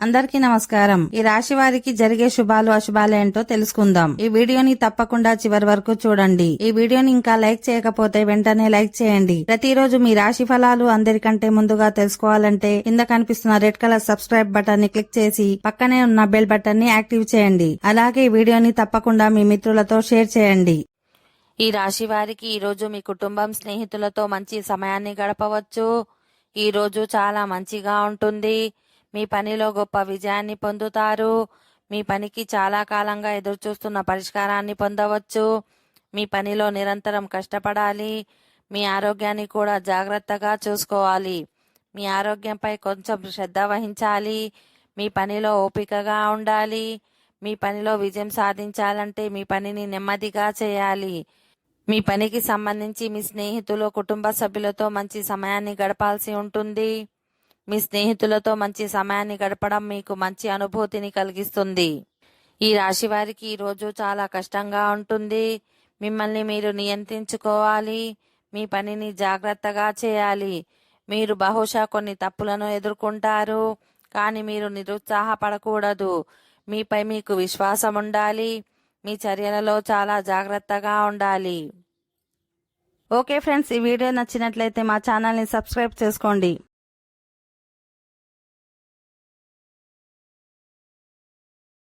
అందరికీ నమస్కారం. ఈ రాశి వారికి జరిగే శుభాలు అశుభాలు ఏంటో తెలుసుకుందాం. ఈ వీడియోని తప్పకుండా చివరి వరకు చూడండి. ఈ వీడియోని ఇంకా లైక్ చేయకపోతే వెంటనే లైక్ చేయండి. ప్రతిరోజు మీ రాశి ఫలాలు అందరికంటే ముందుగా తెలుసుకోవాలంటే కింద కనిపిస్తున్న రెడ్ కలర్ సబ్స్క్రైబ్ బటన్ ని క్లిక్ చేసి పక్కనే ఉన్న బెల్ బటన్ ని యాక్టివ్ చేయండి. అలాగే ఈ వీడియోని తప్పకుండా మీ మిత్రులతో షేర్ చేయండి. ఈ రాశి వారికి ఈ రోజు మీ కుటుంబం స్నేహితులతో మంచి సమయాన్ని గడపవచ్చు. ఈ రోజు చాలా మంచిగా ఉంటుంది. మీ పనిలో గొప్ప విజయాన్ని పొందుతారు. మీ పనికి చాలా కాలంగా ఎదురుచూస్తున్న పరిష్కారాన్ని పొందవచ్చు. మీ పనిలో నిరంతరం కష్టపడాలి. మీ ఆరోగ్యాన్ని కూడా జాగ్రత్తగా చూసుకోవాలి. మీ ఆరోగ్యంపై కొంచెం శ్రద్ధ వహించాలి. మీ పనిలో ఓపికగా ఉండాలి. మీ పనిలో విజయం సాధించాలంటే మీ పనిని నెమ్మదిగా చేయాలి. మీ పనికి సంబంధించి మీ స్నేహితులు కుటుంబ సభ్యులతో మంచి సమయాన్ని గడపాల్సి ఉంటుంది. మీ స్నేహితులతో మంచి సమయాన్ని గడపడం మీకు మంచి అనుభూతిని కలిగిస్తుంది. ఈ రాశి వారికి ఈరోజు చాలా కష్టంగా ఉంటుంది. మిమ్మల్ని మీరు నియంత్రించుకోవాలి. మీ పనిని జాగ్రత్తగా చేయాలి. మీరు బహుశా కొన్ని తప్పులను ఎదుర్కొంటారు, కానీ మీరు నిరుత్సాహపడకూడదు. మీపై మీకు విశ్వాసం ఉండాలి. మీ చర్యలలో చాలా జాగ్రత్తగా ఉండాలి. ఓకే ఫ్రెండ్స్, ఈ వీడియో నచ్చినట్లయితే మా ఛానల్ని సబ్స్క్రైబ్ చేసుకోండి.